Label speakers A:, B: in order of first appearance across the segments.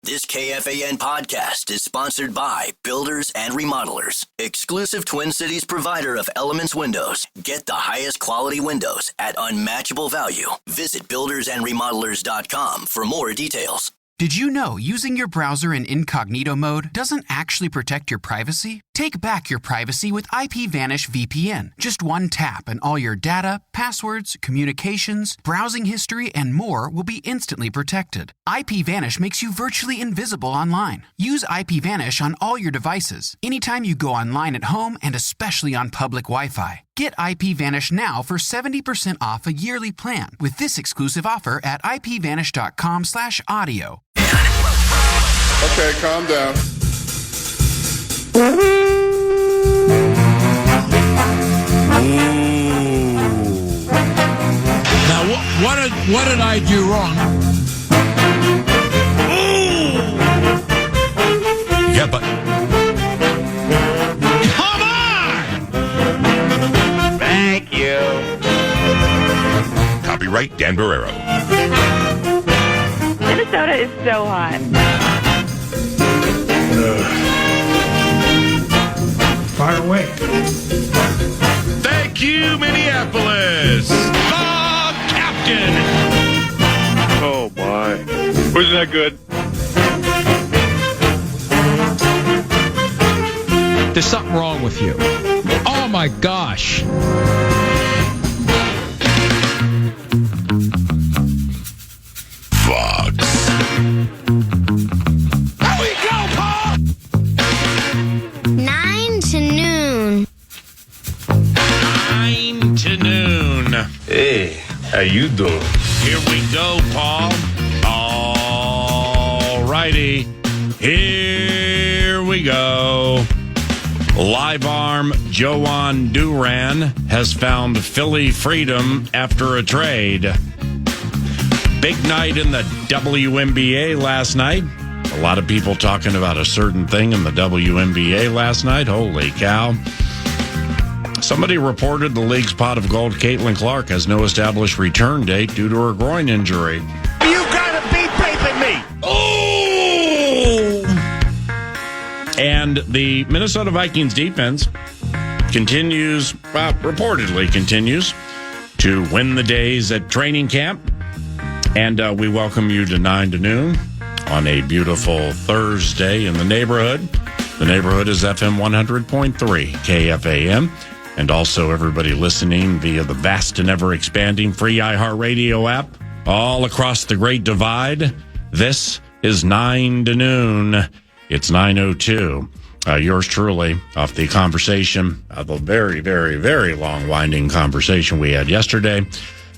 A: This KFAN podcast is sponsored by Builders and Remodelers, exclusive Twin Cities provider of Elements Windows. Get the highest quality windows at unmatchable value. Visit buildersandremodelers.com for more details.
B: Did you know using your browser in incognito mode doesn't actually protect your privacy? Take back your privacy with IPVanish VPN. Just one tap and all your data, passwords, communications, browsing history, and more will be instantly protected. IPVanish makes you virtually invisible online. Use IPVanish on all your devices, anytime you go online at home and especially on public Wi-Fi. Get IPVanish now for 70% off a yearly plan with this exclusive offer at ipvanish.com/audio.
C: Okay, calm down.
D: Now, what did I do wrong?
E: Yeah, but
D: Come on!
F: Thank you.
E: copyright Dan Barrero.
F: Minnesota is so hot.
G: Fire away.
E: Thank you, Minneapolis. The captain.
C: Oh, my. Wasn't that good?
D: There's something wrong with you. Oh, my gosh.
E: Fox.
D: Here we go, Paul!
H: 9 to noon.
E: 9 to noon.
C: Hey, how you doing?
E: Here we go, Paul. All righty. Here we go. Live arm Joan Duran has found Philly freedom after a trade. Big night in the WNBA last night. A lot of people talking about a certain thing in the WNBA last night. Holy cow. Somebody reported the league's pot of gold, Caitlin Clark, has no established return date due to her groin injury.
F: You gotta be raping me!
E: Oh! And the Minnesota Vikings defense reportedly continues to win the days at training camp. And we welcome you to 9 to noon on a beautiful Thursday in the neighborhood. The neighborhood is FM 100.3 KFAN. And also everybody listening via the vast and ever-expanding free iHeartRadio app all across the Great Divide. This is 9 to noon. It's 9:02. Yours truly, off the conversation, the very, very, very long, winding conversation we had yesterday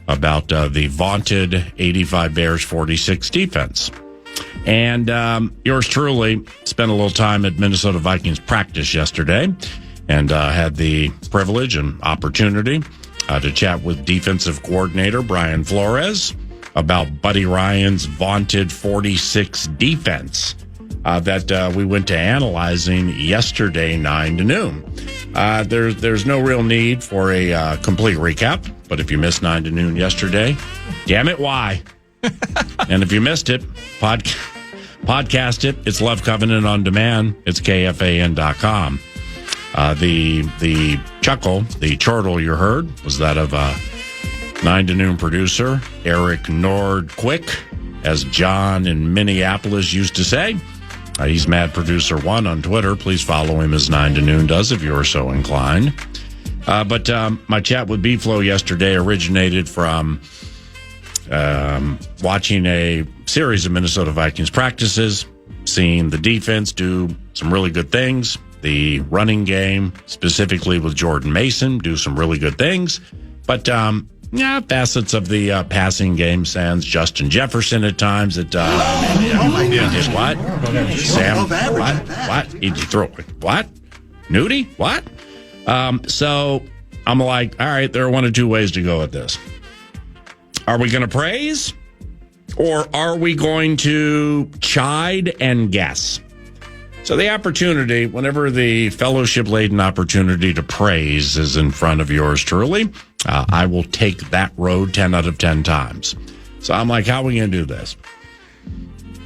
E: about the vaunted 85 Bears 46 defense. And yours truly spent a little time at Minnesota Vikings practice yesterday and had the privilege and opportunity to chat with defensive coordinator Brian Flores about Buddy Ryan's vaunted 46 defense that we went to analyzing yesterday, 9 to noon. There's no real need for a complete recap, but if you missed 9 to noon yesterday, damn it, why? And if you missed it, podcast it. It's Love Covenant on Demand. It's KFAN.com. The chuckle, the chortle you heard was that of 9 to noon producer Eric Nordquick, as John in Minneapolis used to say. He's Mad Producer 1 on Twitter. Please follow him as 9 to noon does if you're so inclined. But my chat with B-Flow yesterday originated from watching a series of Minnesota Vikings practices, seeing the defense do some really good things, the running game, specifically with Jordan Mason, do some really good things, but facets of the passing game, sans Justin Jefferson at times. What? Sam? What? Did you throw it? What? Nudie? What? So I'm like, all right, there are one of two ways to go at this. Are we going to praise, or are we going to chide and guess? So the opportunity, whenever the fellowship-laden opportunity to praise is in front of yours truly, I will take that road 10 out of 10 times. So I'm like, how are we going to do this?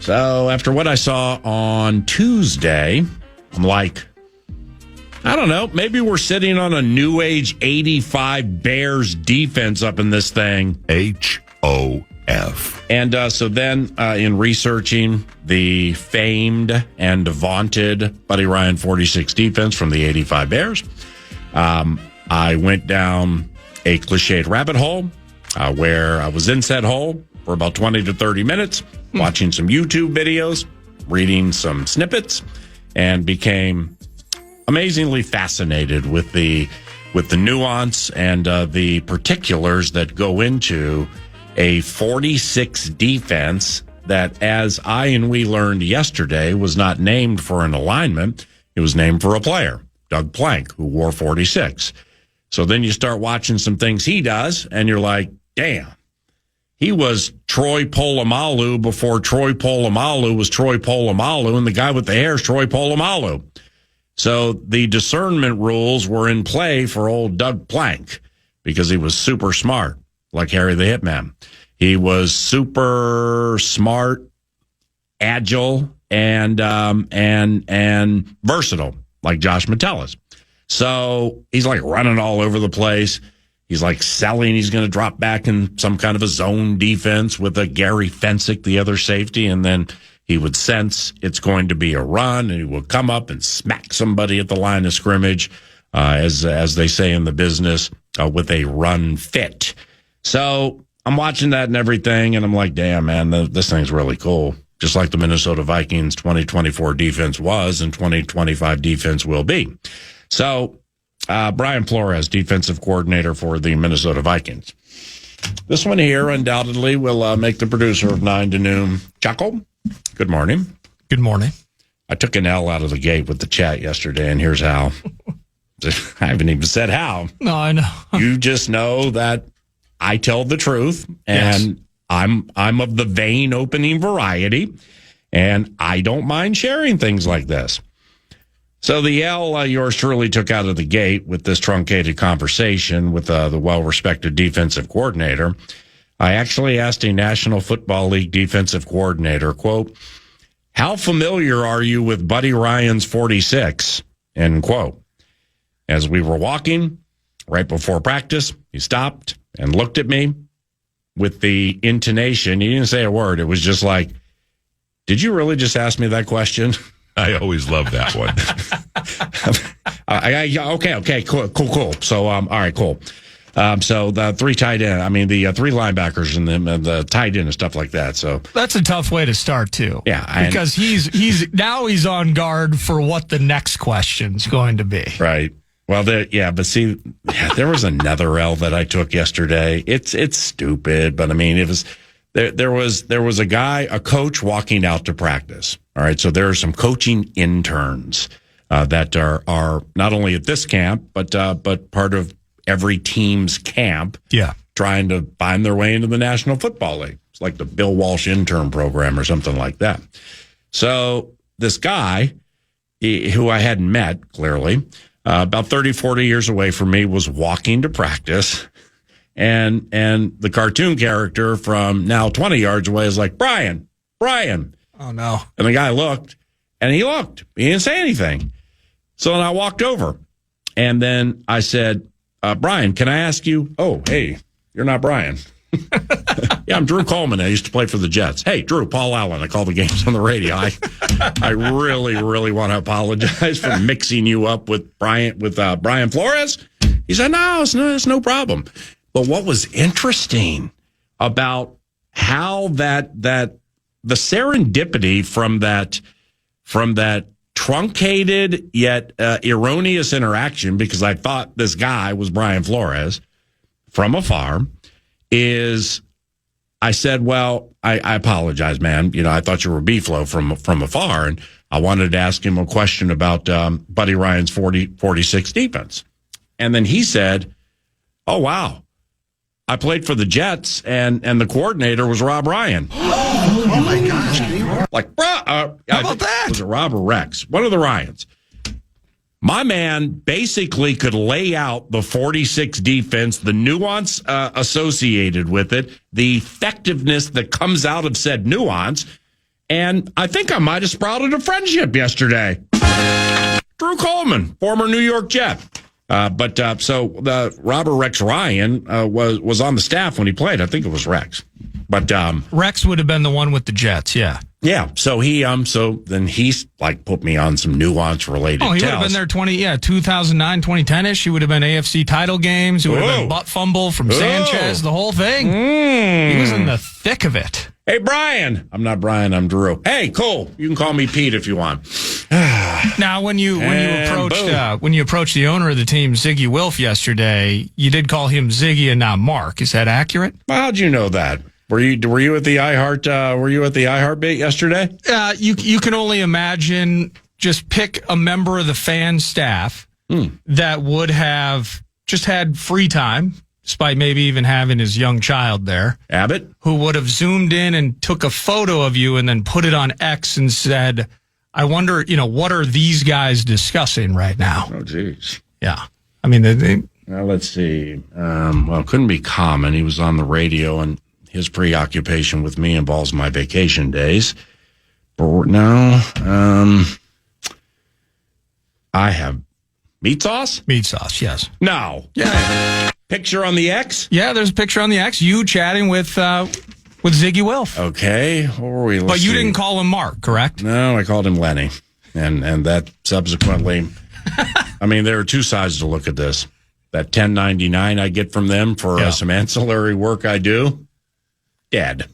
E: So after what I saw on Tuesday, I'm like, I don't know, maybe we're sitting on a new age 85 Bears defense up in this thing.
I: HOF.
E: And so then in researching the famed and vaunted Buddy Ryan 46 defense from the 85 Bears, I went down a cliched rabbit hole where I was in said hole for about 20 to 30 minutes, watching some YouTube videos, reading some snippets, and became amazingly fascinated with the nuance and the particulars that go into a 46 defense that, as I and we learned yesterday, was not named for an alignment. It was named for a player, Doug Plank, who wore 46. So then you start watching some things he does, and you're like, damn, he was Troy Polamalu before Troy Polamalu was Troy Polamalu, and the guy with the hair is Troy Polamalu. So the discernment rules were in play for old Doug Plank because he was super smart, like Harry the Hitman. He was super smart, agile, and versatile, like Josh Metellus. So he's like running all over the place. He's like selling. He's going to drop back in some kind of a zone defense with a Gary Fensick, the other safety, and then he would sense it's going to be a run, and he would come up and smack somebody at the line of scrimmage, as they say in the business, with a run fit. So I'm watching that and everything, and I'm like, damn, man, this thing's really cool. Just like the Minnesota Vikings 2024 defense was and 2025 defense will be. So Brian Flores, defensive coordinator for the Minnesota Vikings. This one here undoubtedly will make the producer of 9 to Noon chuckle. Good morning.
D: Good morning.
E: I took an L out of the gate with the chat yesterday, and here's how. I haven't even said how.
D: No, I know.
E: You just know that I tell the truth, and yes. I'm of the vein opening variety, and I don't mind sharing things like this. So the L yours truly took out of the gate with this truncated conversation with the well-respected defensive coordinator. I actually asked a National Football League defensive coordinator, quote, how familiar are you with Buddy Ryan's 46, end quote. As we were walking right before practice, he stopped and looked at me with the intonation. He didn't say a word. It was just like, did you really just ask me that question?
I: I always love that one.
E: Okay, cool. So, all right, cool. So the three tight end, the three linebackers and the tight end and stuff like that. So
D: that's a tough way to start too.
E: Yeah,
D: because he's on guard for what the next question's going to be.
E: Right. Well, but see, there was another L that I took yesterday. It's stupid, but it was there was a coach walking out to practice. All right, so there are some coaching interns that are not only at this camp but part of every team's camp.
D: Yeah,
E: trying to find their way into the National Football League. It's like the Bill Walsh intern program or something like that. So this guy, who I hadn't met clearly, about 30, 40 years away from me, was walking to practice. And the cartoon character from now 20 yards away is like, Brian.
D: Oh, no.
E: And the guy looked, and he looked. He didn't say anything. So then I walked over, and then I said, Brian, can I ask you? Oh, hey, you're not Brian. Yeah, I'm Drew Coleman. I used to play for the Jets. Hey, Drew, Paul Allen. I call the games on the radio. I really, really want to apologize for mixing you up with Brian Flores. He said, no, it's no problem. But what was interesting about how that the serendipity from that truncated yet erroneous interaction, because I thought this guy was Brian Flores from afar, is I said, well, I apologize, man. I thought you were B-Flow from afar, and I wanted to ask him a question about Buddy Ryan's 46 defense. And then he said, oh, wow. I played for the Jets, and the coordinator was Rob Ryan.
I: Oh my gosh.
E: Like, how about that? Was it Rob or Rex? One of the Ryans. My man basically could lay out the 46 defense, the nuance associated with it, the effectiveness that comes out of said nuance, And I think I might have sprouted a friendship yesterday. Drew Coleman, former New York Jet. So Robert Rex Ryan was on the staff when he played. I think it was Rex. But
D: Rex would have been the one with the Jets, yeah.
E: Yeah, so then he's like put me on some nuance related.
D: Oh, he would have been there 2009, 2010ish. He would have been AFC title games. He would have been butt fumble from Sanchez, the whole thing. He was in the thick of it.
E: Hey, Brian. I'm not Brian. I'm Drew. Hey, Cole. You can call me Pete if you want.
D: Now, when you approached the owner of the team, Ziggy Wilf, yesterday, you did call him Ziggy and not Mark. Is that accurate?
E: Well, how'd you know that? Were you at the iHeart bait yesterday?
D: You can only imagine. Just pick a member of the fan staff that would have just had free time, despite maybe even having his young child there.
E: Abbott,
D: who would have zoomed in and took a photo of you and then put it on X and said, "I wonder, what are these guys discussing right now?"
E: Oh, geez.
D: Yeah, I mean,
E: Well, let's see. It couldn't be Common. He was on the radio and. His preoccupation with me involves my vacation days. But no, I have meat sauce?
D: Meat sauce, yes.
E: No.
D: Yeah.
E: Picture on the X?
D: Yeah, there's a picture on the X. You chatting with Ziggy Wilf.
E: Okay. What were we?
D: But you didn't call him Mark, correct?
E: No, I called him Lenny. And that subsequently, I mean, there are two sides to look at this. That $10.99 I get from them for some ancillary work I do. Dead.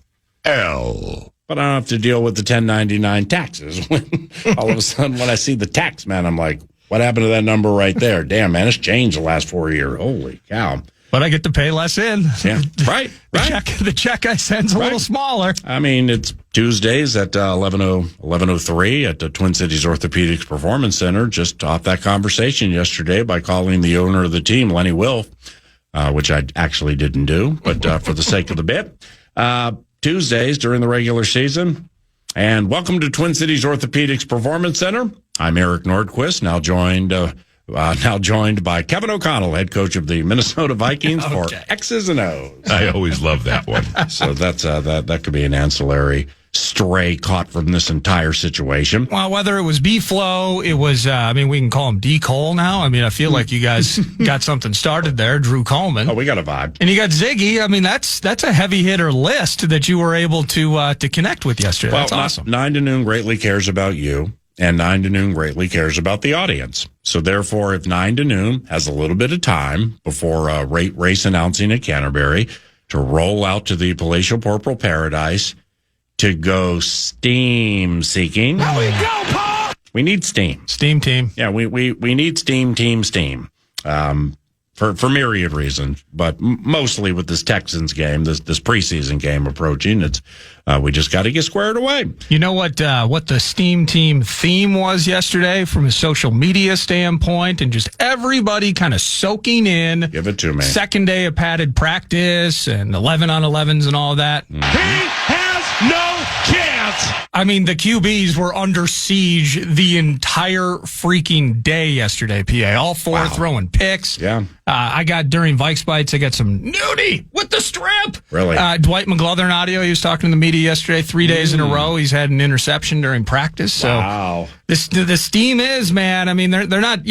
I: L.
E: But I don't have to deal with the $10.99 taxes. When all of a sudden, when I see the tax man, I'm like, what happened to that number right there? Damn, man, it's changed the last 4 years. Holy cow.
D: But I get to pay less in.
E: Yeah, right.
D: The check I send's a little smaller.
E: I mean, it's Tuesdays at 11:03 at the Twin Cities Orthopedics Performance Center. Just off that conversation yesterday by calling the owner of the team, Lenny Wilf, which I actually didn't do, but for the sake of the bit. Tuesdays during the regular season. And welcome to Twin Cities Orthopedics Performance Center. I'm Eric Nordquist, now joined by Kevin O'Connell, head coach of the Minnesota Vikings for X's and O's.
I: I always love that one.
E: So that's that could be an ancillary stray caught from this entire situation.
D: Well, whether it was B-Flow, it was, we can call him D-Cole now. I mean, I feel like you guys got something started there, Drew Coleman.
E: Oh, we got a vibe.
D: And you got Ziggy. I mean, that's a heavy hitter list that you were able to connect with yesterday. Well, that's awesome.
E: 9 to Noon greatly cares about you, and 9 to Noon greatly cares about the audience. So therefore, if 9 to Noon has a little bit of time before race announcing at Canterbury to roll out to the palatial purple paradise, to go steam seeking.
F: There we go, Paul!
E: We need steam.
D: Steam team.
E: Yeah, we need steam. For myriad reasons, but mostly with this Texans game, this preseason game approaching, it's we just got to get squared away.
D: You know what the Steam Team theme was yesterday from a social media standpoint, and just everybody kind of soaking in.
E: Give it to me.
D: Second day of padded practice and 11-on-11s and all that.
F: He has no chance.
D: I mean, the QBs were under siege the entire freaking day yesterday, PA. All four throwing picks.
E: Yeah.
D: I got, during Vikes Bites, I got some nudie with the strip.
E: Really?
D: Dwight McGlothern audio, he was talking to the media yesterday, 3 days in a row. He's had an interception during practice. So
E: wow.
D: The steam is, man. I mean, they're not,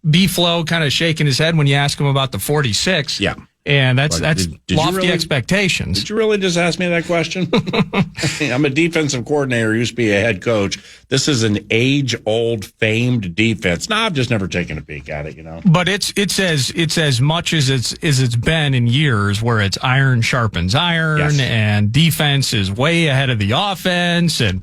D: B-Flow kind of shaking his head when you ask him about the 46.
E: Yeah.
D: And that's
E: did
D: lofty expectations.
E: Did you really just ask me that question? I'm a defensive coordinator, used to be a head coach. This is an age-old, famed defense. I've just never taken a peek at it,
D: But it's as much as it's been in years, where it's iron sharpens iron, and defense is way ahead of the offense. And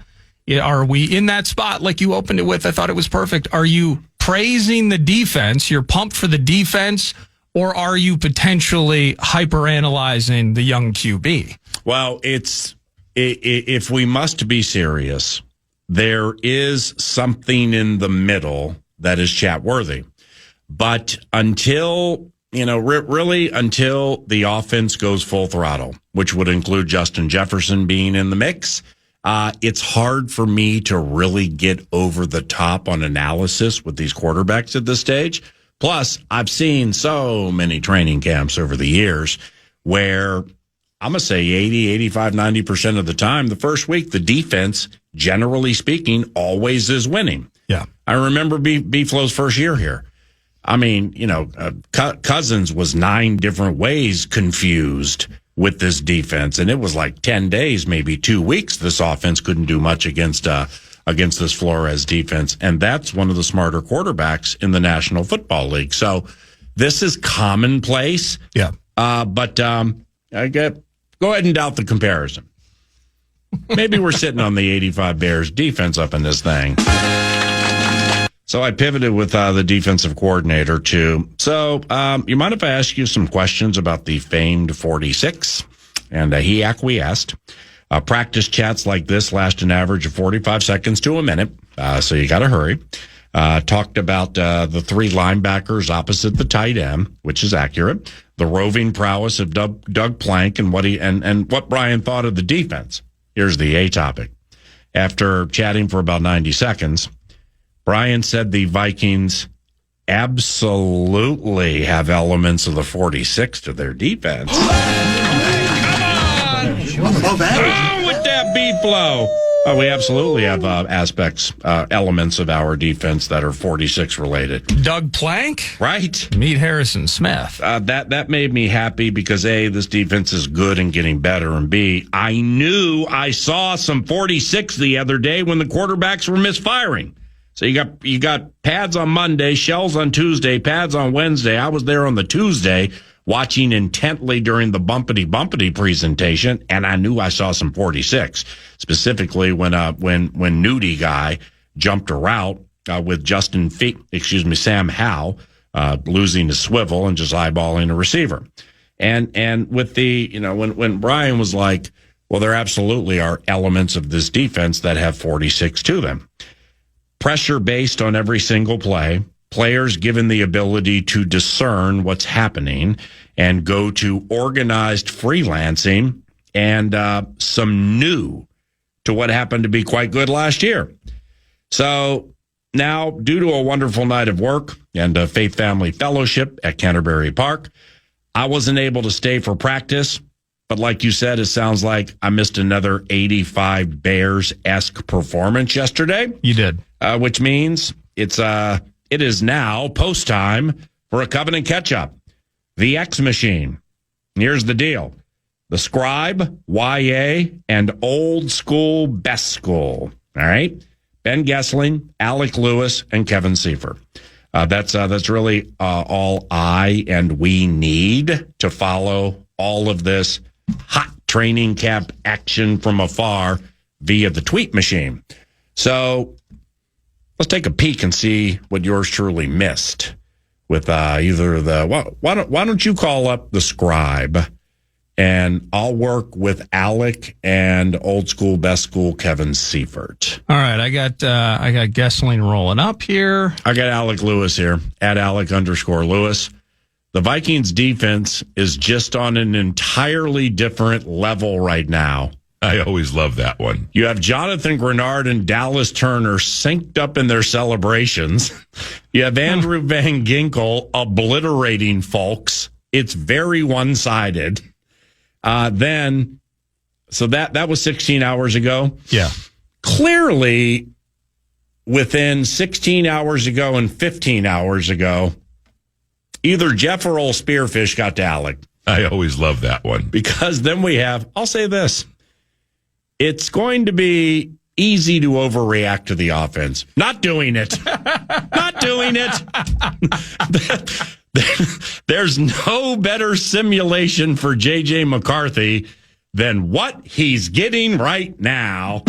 D: are we in that spot like you opened it with? I thought it was perfect. Are you praising the defense? You're pumped for the defense? Or are you potentially hyper-analyzing the young QB?
E: Well, if we must be serious, there is something in the middle that is chat-worthy. But until the offense goes full throttle, which would include Justin Jefferson being in the mix, it's hard for me to really get over the top on analysis with these quarterbacks at this stage. Plus, I've seen so many training camps over the years where I'm going to say 80, 85, 90% of the time, the first week, the defense generally speaking, always is winning.
D: Yeah.
E: I remember B-Flow's first year here. I mean, Cousins was 9 different ways confused with this defense, and it was like 10 days, maybe 2 weeks. This offense couldn't do much against this Flores defense, and that's one of the smarter quarterbacks in the National Football League. So this is commonplace.
D: Yeah.
E: But go ahead and doubt the comparison. Maybe we're sitting on the 85 Bears defense up in this thing. So I pivoted with the defensive coordinator, too. So you mind if I ask you some questions about the famed 46? And he acquiesced. Practice chats like this last an average of 45 seconds to a minute, so you got to hurry. Talked about the 3 linebackers opposite the tight end, which is accurate. The roving prowess of Doug Plank and what Brian thought of the defense. Here's the A topic. After chatting for about 90 seconds, Brian said the Vikings absolutely have elements of the 46 to their defense. Come on! Oh, with that beat flow. Oh, we absolutely have elements of our defense that are 46 related.
D: Doug Plank?
E: Right.
D: Meet Harrison Smith.
E: That made me happy because A, this defense is good and getting better, and B, I knew I saw some 46 the other day when the quarterbacks were misfiring. So you got pads on Monday, shells on Tuesday, pads on Wednesday. I was there on the Tuesday watching intently during the bumpity presentation, and I knew I saw some 46, specifically when Nudie guy jumped a route with Sam Howell losing his swivel and just eyeballing a receiver. And with the, when Brian was like, well, there absolutely are elements of this defense that have 46 to them. Pressure based on every single play, players given the ability to discern what's happening and go to organized freelancing and some new to what happened to be quite good last year. So now, due to a wonderful night of work and a Faith Family Fellowship at Canterbury Park, I wasn't able to stay for practice. But like you said, it sounds like I missed another 85 Bears-esque performance yesterday.
D: You did.
E: Which means it is now post time for a Covenant catch-up. The X Machine. Here's the deal. The Scribe, YA, and Old School Best School. All right? Ben Gessling, Alec Lewis, and Kevin Seifert. That's really all I and we need to follow all of this hot training camp action from afar via the tweet machine. So let's take a peek and see what yours truly missed with either the why don't you call up the Scribe and I'll work with Alec and Old School Best School Kevin Seifert.
D: All right, I got Gessling rolling up here.
E: I got Alec Lewis here at Alec_Lewis. The Vikings defense is just on an entirely different level right now.
I: I always love that one.
E: You have Jonathan Grenard and Dallas Turner synced up in their celebrations. You have Andrew Van Ginkel obliterating folks. It's very one-sided. So that was 16 hours ago.
D: Yeah.
E: Clearly, within 16 hours ago and 15 hours ago, either Jeff or old Spearfish got to Alec.
I: I always love that one.
E: Because then we have, I'll say this, it's going to be easy to overreact to the offense. Not doing it. Not doing it. There's no better simulation for J.J. McCarthy than what he's getting right now.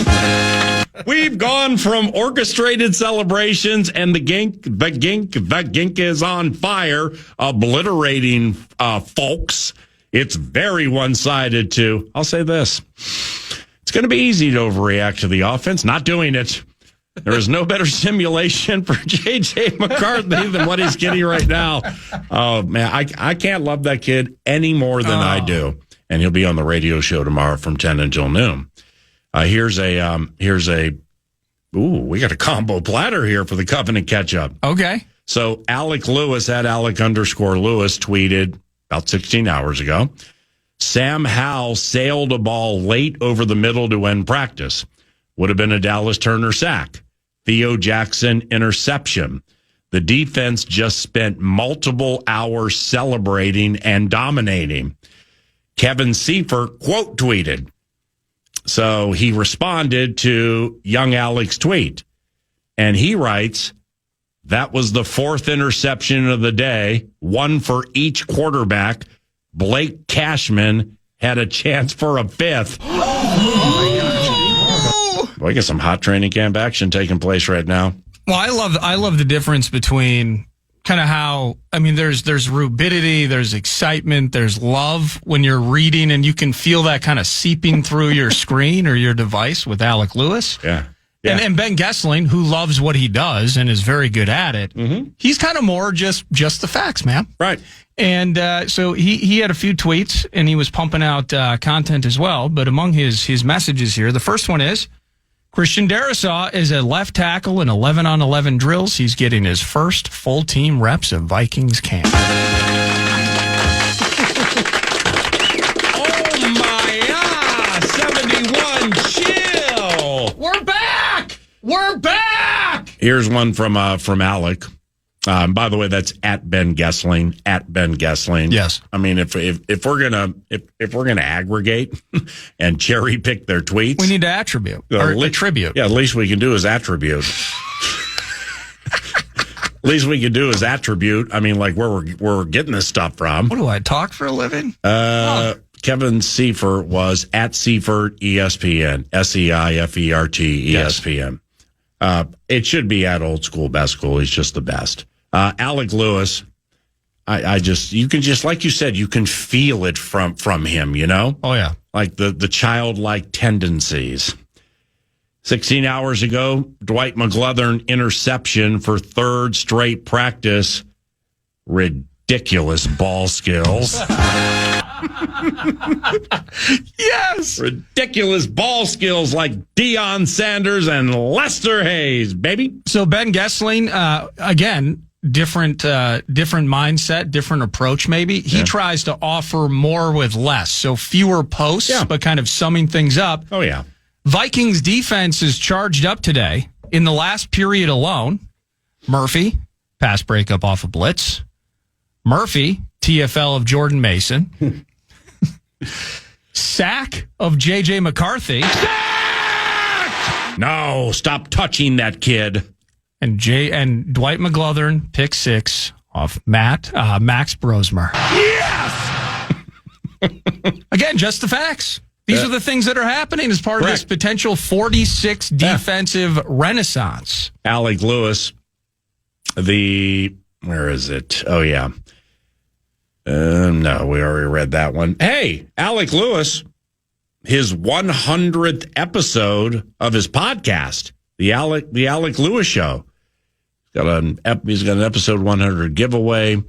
E: We've gone from orchestrated celebrations and the gink is on fire, obliterating folks. It's very one-sided too. I'll say this. It's going to be easy to overreact to the offense. Not doing it. There is no better simulation for J.J. McCarthy than what he's getting right now. Oh, man, I can't love that kid any more than I do. And he'll be on the radio show tomorrow from 10 until noon. We got a combo platter here for the Covenant catch-up.
D: Okay.
E: So Alec Lewis at Alec_Lewis tweeted about 16 hours ago, Sam Howell sailed a ball late over the middle to end practice. would have been a Dallas Turner sack. Theo Jackson interception. The defense just spent multiple hours celebrating and dominating. Kevin Seifert quote tweeted. So he responded to young Alec's tweet. And he writes, that was the fourth interception of the day, one for each quarterback. Blake Cashman had a chance for a fifth. Boy, I get some hot training camp action taking place right now.
D: Well, I love the difference between kind of how, I mean, there's rubidity, there's excitement, there's love when you're reading, and you can feel that kind of seeping through your screen or your device with Alec Lewis.
E: Yeah. Yeah.
D: And Ben Gessling, who loves what he does and is very good at it, he's kind of more just the facts, man.
E: Right.
D: And so he had a few tweets, and he was pumping out content as well. But among his messages here, the first one is, Christian Darrisaw is a left tackle in 11-on-11 drills. He's getting his first full-team reps of Vikings camp.
E: Oh, my 71 chill.
D: We're back! We're back!
E: Here's one from Alec. By the way, that's at Ben Gessling. At Ben Gessling.
D: Yes.
E: I mean, if we're gonna aggregate and cherry pick their tweets,
D: we need to attribute or attribute.
E: Yeah, at least we can do is attribute. At least we can do is attribute. I mean, like where we're getting this stuff from.
D: What do I talk for a living?
E: Kevin Seifert was at Seifert ESPN. SEIFERT ESPN. Yes. It should be at Old School Best School. He's just the best. Alec Lewis, I just, you can just, like you said, you can feel it from him, you know?
D: Oh, yeah.
E: Like the childlike tendencies. 16 hours ago, Dwight McGlothern interception for third straight practice. Ridiculous ball skills.
D: Yes.
E: Ridiculous ball skills like Deion Sanders and Lester Hayes, baby.
D: So Ben Gessling, again, different mindset, different approach maybe. He tries to offer more with less. So fewer posts, but kind of summing things up.
E: Oh, yeah.
D: Vikings defense is charged up today. In the last period alone, Murphy, pass breakup off a blitz. Murphy, TFL of Jordan Mason. Sack of J.J. McCarthy.
E: Sack! No, stop touching that kid.
D: And Dwight McGlothern, pick six off Max Brosmer.
E: Yes!
D: Again, just the facts. These are the things that are happening as part of this potential 46 defensive renaissance.
E: Alec Lewis, where is it? Oh, yeah. No, we already read that one. Hey, Alec Lewis, his 100th episode of his podcast, the Alec Lewis Show. He's got an episode 100 giveaway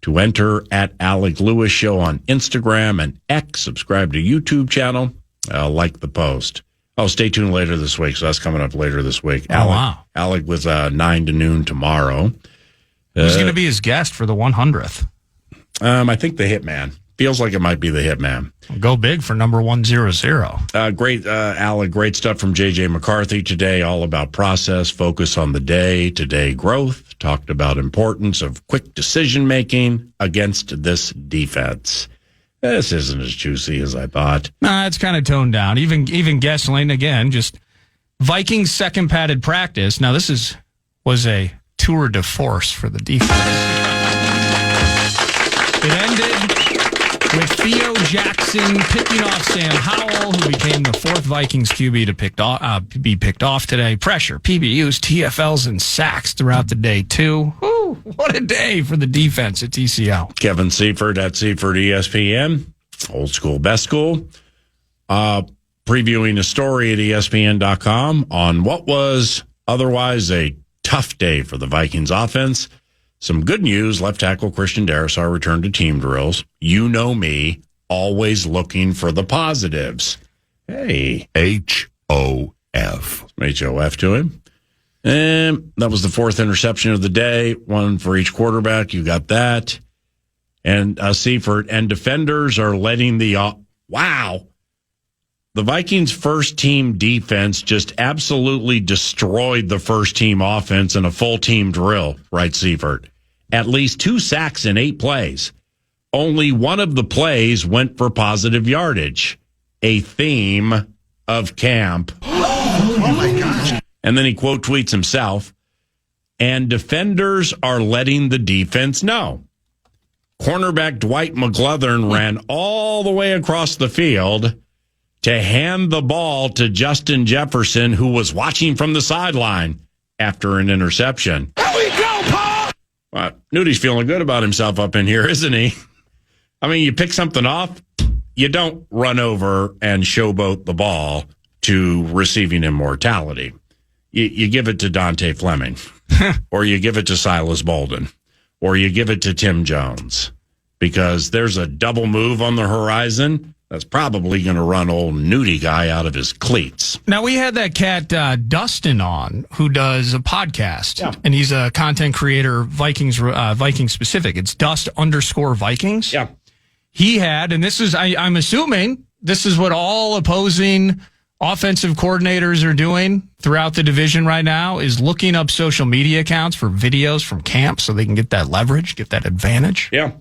E: to enter at Alec Lewis Show on Instagram and X. Subscribe to YouTube channel. Like the post. Oh, stay tuned later this week. So that's coming up later this week.
D: Oh, wow.
E: Alec with 9 to noon tomorrow.
D: Who's going to be his guest for the 100th?
E: I think the Hitman. Feels like it might be the Hitman.
D: Go big for number 100.
E: Great, Alec. Great stuff from J.J. McCarthy today. All about process, focus on the day-to-day growth. Talked about importance of quick decision-making against this defense. This isn't as juicy as I thought.
D: Nah, it's kind of toned down. Even Gessling, again, just Vikings second padded practice. Now, this was a tour de force for the defense. It ended with Theo Jackson picking off Sam Howell, who became the fourth Vikings QB to be picked off today. Pressure, PBUs, TFLs, and sacks throughout the day, too. Whew, what a day for the defense at TCL.
E: Kevin Seifert at Seifert ESPN, Old School Best School, previewing a story at ESPN.com on what was otherwise a tough day for the Vikings offense. Some good news, left tackle Christian Darrisaw returned to team drills. You know me, always looking for the positives. Hey.
I: H-O-F.
E: H-O-F to him. And that was the fourth interception of the day, one for each quarterback. You got that. And Seifert and defenders are letting the the Vikings' first-team defense just absolutely destroyed the first-team offense in a full-team drill, writes Seifert. At least 2 sacks in 8 plays. Only one of the plays went for positive yardage. A theme of camp.
I: Oh my gosh.
E: And then he quote tweets himself, and defenders are letting the defense know. Cornerback Dwight McGlothern ran all the way across the field to hand the ball to Justin Jefferson, who was watching from the sideline after an interception.
F: Here we go, Paul!
E: Nudie's feeling good about himself up in here, isn't he? I mean, you pick something off, you don't run over and showboat the ball to receiving immortality. You give it to Dante Fleming, or you give it to Silas Bolden, or you give it to Tim Jones, because there's a double move on the horizon that's probably going to run old Nudie guy out of his cleats.
D: Now, we had that cat Dustin on, who does a podcast, and he's a content creator, Vikings specific. It's Dust_Vikings.
E: Yeah.
D: He had, and this is, I'm assuming, this is what all opposing offensive coordinators are doing throughout the division right now, is looking up social media accounts for videos from camp so they can get that leverage, get that advantage.
E: Yeah.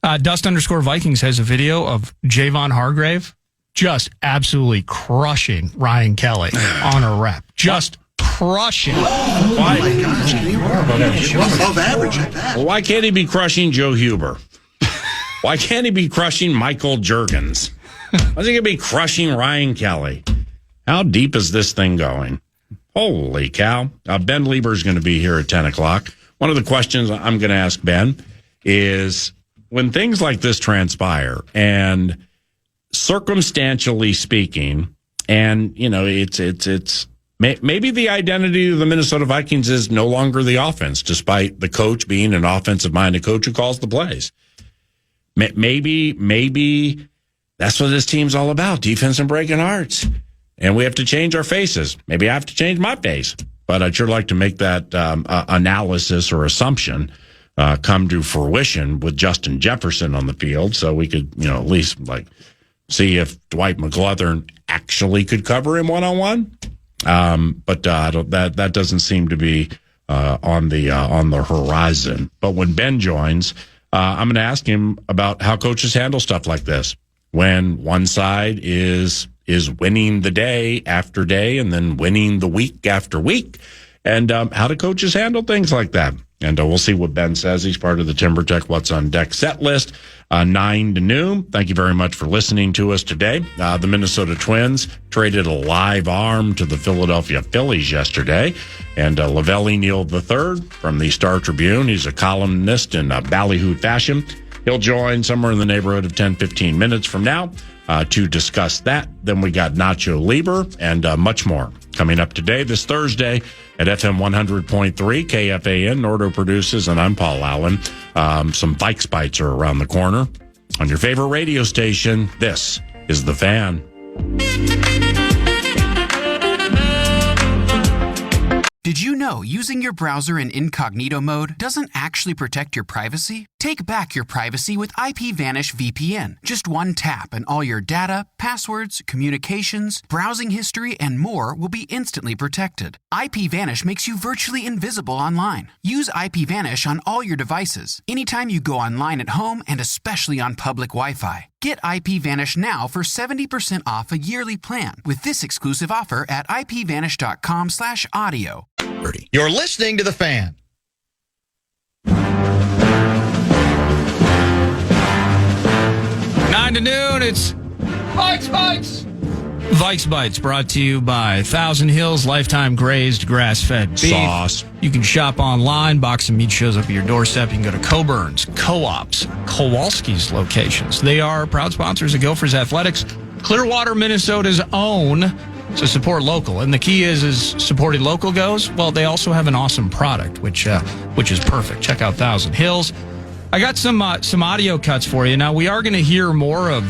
D: Dust_Vikings has a video of Javon Hargrave just absolutely crushing Ryan Kelly on a rep. Just crushing.
E: Why?
I: Oh my gosh. Above average at that.
E: Well, why can't he be crushing Joe Huber? Why can't he be crushing Michael Juergens? Why is he going to be crushing Ryan Kelly? How deep is this thing going? Holy cow. Ben Lieber's going to be here at 10 o'clock. One of the questions I'm going to ask Ben is, when things like this transpire, and circumstantially speaking, and, you know, it's maybe the identity of the Minnesota Vikings is no longer the offense, despite the coach being an offensive-minded coach who calls the plays. Maybe that's what this team's all about, defense and breaking hearts. And we have to change our faces. Maybe I have to change my face. But I'd sure like to make that analysis or assumption come to fruition with Justin Jefferson on the field, so we could, you know, at least like see if Dwight McGlothern actually could cover him one-on-one. But that doesn't seem to be on the horizon. But when Ben joins, I'm going to ask him about how coaches handle stuff like this when one side is winning the day after day and then winning the week after week, and how do coaches handle things like that? And we'll see what Ben says. He's part of the Timber Tech What's on Deck set list, 9 to noon. Thank you very much for listening to us today. The Minnesota Twins traded a live arm to the Philadelphia Phillies yesterday. And Lavelle III from the Star Tribune, he's a columnist in ballyhoo fashion. He'll join somewhere in the neighborhood of 10-15 minutes from now to discuss that. Then we got Nacho Lieber and much more coming up today, this Thursday at FM 100.3 KFAN. Nordo produces, and I'm Paul Allen. Some Vikes Bites are around the corner. On your favorite radio station, this is The Fan.
B: Did you know using your browser in incognito mode doesn't actually protect your privacy? Take back your privacy with IPVanish VPN. Just one tap and all your data, passwords, communications, browsing history, and more will be instantly protected. IPVanish makes you virtually invisible online. Use IPVanish on all your devices, anytime you go online at home, and especially on public Wi-Fi. Get IPVanish now for 70% off a yearly plan with this exclusive offer at ipvanish.com/audio.
J: You're listening to The Fan.
D: 9 to noon, it's Vikes Bites. Vikes Bites brought to you by Thousand Hills Lifetime Grazed Grass-Fed Beef.
E: Sauce.
D: You can shop online. Box of meat shows up at your doorstep. You can go to Coburn's, Co-op's, Kowalski's locations. They are proud sponsors of Gophers Athletics, Clearwater, Minnesota's own. So support local. And the key is supporting local goes, well, they also have an awesome product, which is perfect. Check out Thousand Hills. I got some audio cuts for you. Now, we are going to hear more of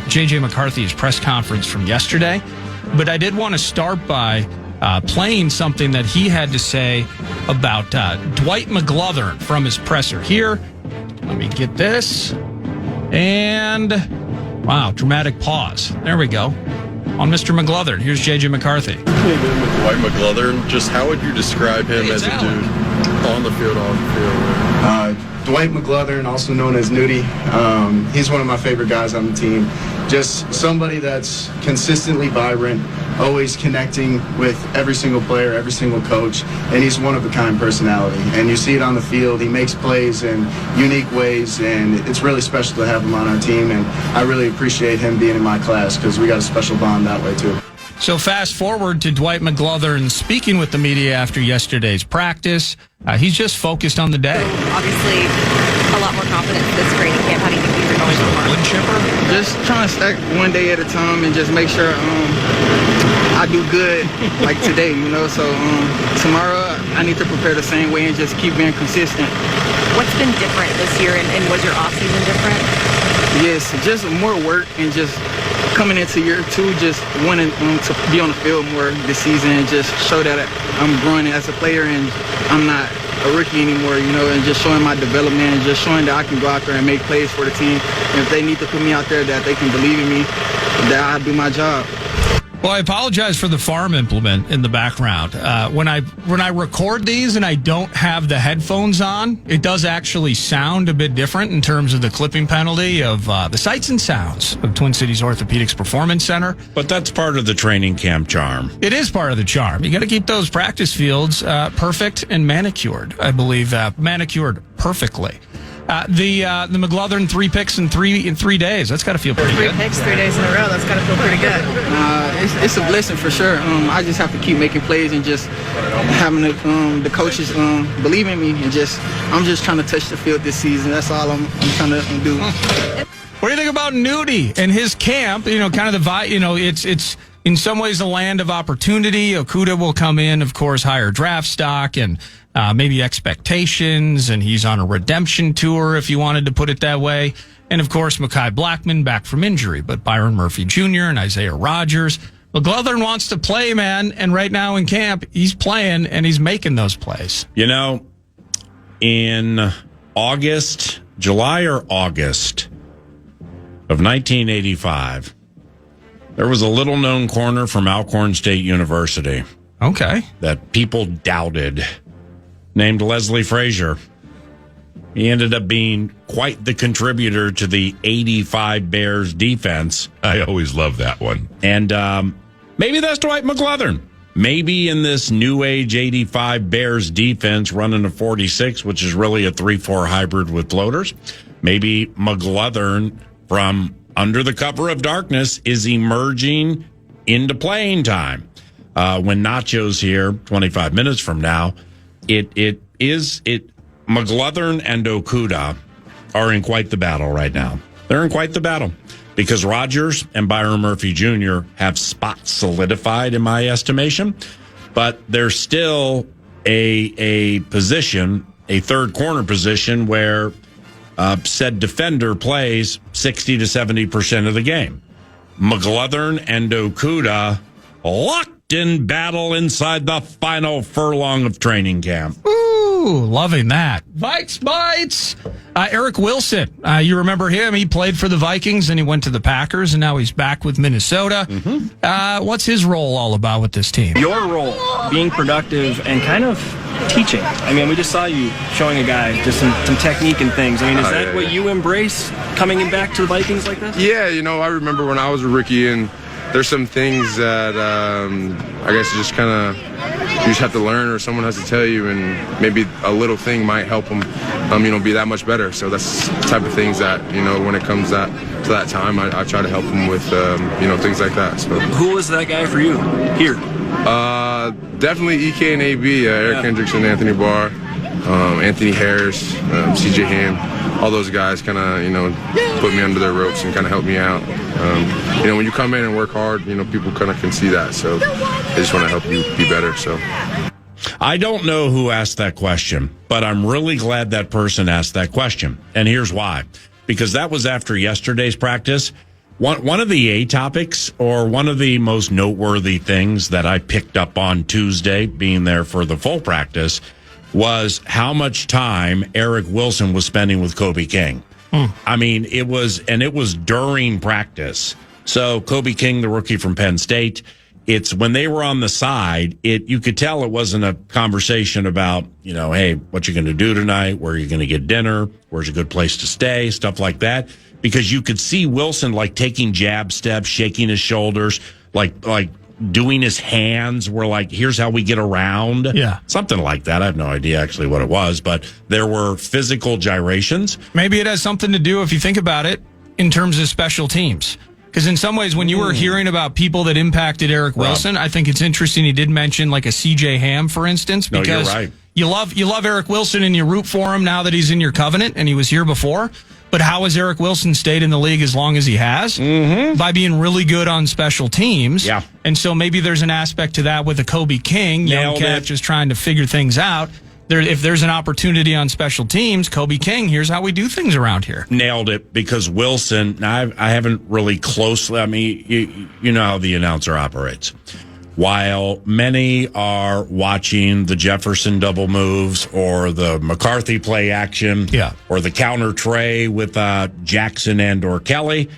D: J.J. McCarthy's press conference from yesterday, but I did want to start by playing something that he had to say about Dwight McGlothern from his presser. Here, let me get this. And, wow, dramatic pause. There we go. on Mr. McGlothern. Here's J.J. McCarthy.
K: With Dwight McGlothern, just how would you describe him as a dude on the field, off the field?
L: Dwight McGlothern, also known as Nudie, he's one of my favorite guys on the team. Just somebody that's consistently vibrant, always connecting with every single player, every single coach, and he's one of a kind personality. And you see it on the field. He makes plays in unique ways, and it's really special to have him on our team. And I really appreciate him being in my class because we got a special bond that way too.
D: So fast forward to Dwight McGlothern speaking with the media after yesterday's practice. He's just focused on the day.
M: Obviously, a lot more confidence this training camp. How do you think these are going so far?
D: Wood chipper?
N: Just trying to stack one day at a time and just make sure I do good like today, So tomorrow I need to prepare the same way and just keep being consistent.
M: What's been different this year, and was your off-season different?
N: Yes, just more work and just coming into year 2, just wanting to be on the field more this season and just show that I'm growing as a player and I'm not a rookie anymore, and just showing my development and just showing that I can go out there and make plays for the team. And if they need to put me out there, that they can believe in me, that I'll do my job.
D: Well, I apologize for the farm implement in the background. When I record these and I don't have the headphones on, it does actually sound a bit different in terms of the clipping penalty of the sights and sounds of Twin Cities Orthopedics Performance Center.
E: But that's part of the training camp charm.
D: It is part of the charm. You got to keep those practice fields perfect and manicured. I believe manicured perfectly. The McGlothern 3 picks in 3 days. That's got to feel pretty good.
M: 3 picks, 3 days in a row. That's got to feel pretty good.
N: It's a blessing for sure. I just have to keep making plays and just having the coaches believe in me and I'm just trying to touch the field this season. That's all I'm trying to do.
D: What do you think about Nudie and his camp? Kind of the vibe. It's in some ways a land of opportunity. Okudah will come in, of course, higher draft stock and maybe expectations, and he's on a redemption tour, if you wanted to put it that way. And, of course, Mekhi Blackmon back from injury, but Byron Murphy Jr. and Isaiah Rodgers. McGlothern wants to play, man, and right now in camp, he's playing, and he's making those plays.
E: In July or August of 1985, there was a little-known corner from Alcorn State University.
D: Okay.
E: That people doubted, named Leslie Frazier. He ended up being quite the contributor to the 85 Bears defense.
C: I always love that one.
E: And maybe that's Dwight McGlothern. Maybe in this new age 85 Bears defense running a 46, which is really a 3-4 hybrid with floaters, maybe McGlothern from under the cover of darkness is emerging into playing time. When Nacho's here 25 minutes from now, McGlothern and Okudah are in quite the battle right now. They're in quite the battle because Rodgers and Byron Murphy Jr. have spots solidified in my estimation, but there's still a position, a third corner position where said defender plays 60 to 70% of the game. McGlothern and Okudah locked in battle inside the final furlong of training camp.
D: Ooh, loving that. Vikes Bites. Eric Wilson. You remember him? He played for the Vikings and he went to the Packers and now he's back with Minnesota. Mm-hmm. What's his role all about with this team?
O: Your role, being productive and kind of teaching. I mean, we just saw you showing a guy just some technique and things. I mean, is that what you embrace coming in back to the Vikings like this?
K: Yeah, I remember when I was a rookie and there's some things that I guess you just have to learn or someone has to tell you, and maybe a little thing might help them, be that much better. So that's the type of things that, when it comes to that time, I try to help them with, things like that. So.
O: Who was that guy for you here?
K: Definitely EK and AB, Eric Hendrickson, Anthony Barr, Anthony Harris, CJ Ham, all those guys kind of, put me under their ropes and kind of help me out. When you come in and work hard, people kind of can see that. So they just want to help you be better. So
E: I don't know who asked that question, but I'm really glad that person asked that question. And here's why. Because that was after yesterday's practice. One of the topics, or one of the most noteworthy things that I picked up on Tuesday, being there for the full practice, was how much time Eric Wilson was spending with Kobe King. I mean, it was during practice. So Kobe King, the rookie from Penn State, it's when they were on the side, you could tell it wasn't a conversation about, hey, what you going to do tonight? Where are you going to get dinner? Where's a good place to stay? Stuff like that. Because you could see Wilson like taking jab steps, shaking his shoulders, like doing his hands were like, here's how we get around.
D: Yeah.
E: Something like that. I have no idea actually what it was, but there were physical gyrations.
D: Maybe it has something to do, if you think about it, in terms of special teams. Because in some ways, when you were hearing about people that impacted Eric Wilson, I think it's interesting he did mention like a C.J. Ham, for instance, because
E: you're right.
D: you love Eric Wilson and you root for him now that he's in your covenant and he was here before. But how has Eric Wilson stayed in the league as long as he has? Mm-hmm. By being really good on special teams.
E: Yeah.
D: And so maybe there's an aspect to that with a Kobe King, young cat just trying to figure things out. If there's an opportunity on special teams, Kobe King, here's how we do things around here.
E: Nailed it, because Wilson, I haven't really closely, I mean, you know how the announcer operates. While many are watching the Jefferson double moves or the McCarthy play action or the counter tray with Jackson and or Kelly,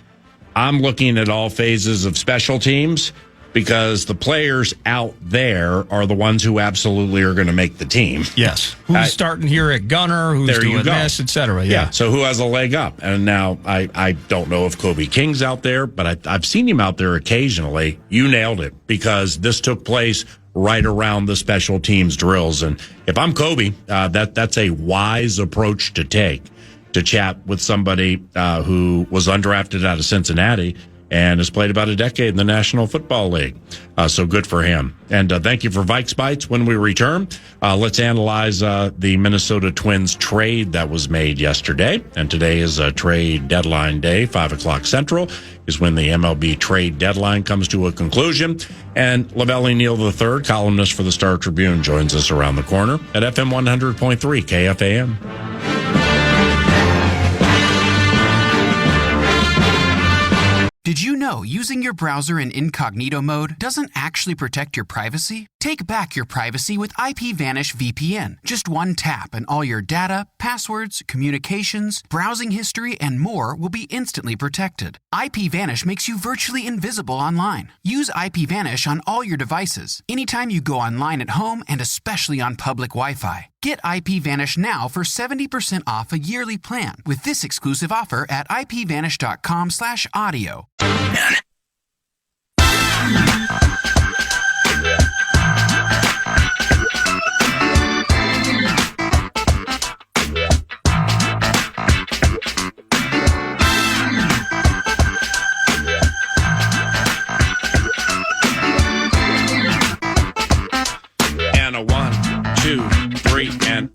E: I'm looking at all phases of special teams, because the players out there are the ones who absolutely are going to make the team.
D: Yes. Who's starting here at gunner, who's doing this, et cetera. Yeah.
E: So who has a leg up? And now I don't know if Kobe King's out there, but I've seen him out there occasionally. You nailed it, because this took place right around the special teams drills. And if I'm Kobe, that's a wise approach to take, to chat with somebody who was undrafted out of Cincinnati and has played about a decade in the National Football League. So good for him. And thank you for Vikes Bites. When we return, let's analyze the Minnesota Twins trade that was made yesterday. And today is a trade deadline day. 5 o'clock Central is when the MLB trade deadline comes to a conclusion. And Lavelle Neal III, columnist for the Star Tribune, joins us around the corner at FM 100.3 KFAN.
B: Did you know using your browser in incognito mode doesn't actually protect your privacy? Take back your privacy with IPVanish VPN. Just one tap and all your data, passwords, communications, browsing history, and more will be instantly protected. IPVanish makes you virtually invisible online. Use IPVanish on all your devices, anytime you go online at home, and especially on public Wi-Fi. Get IPVanish now for 70% off a yearly plan with this exclusive offer at ipvanish.com/audio.
E: And a 1, 2, 3, and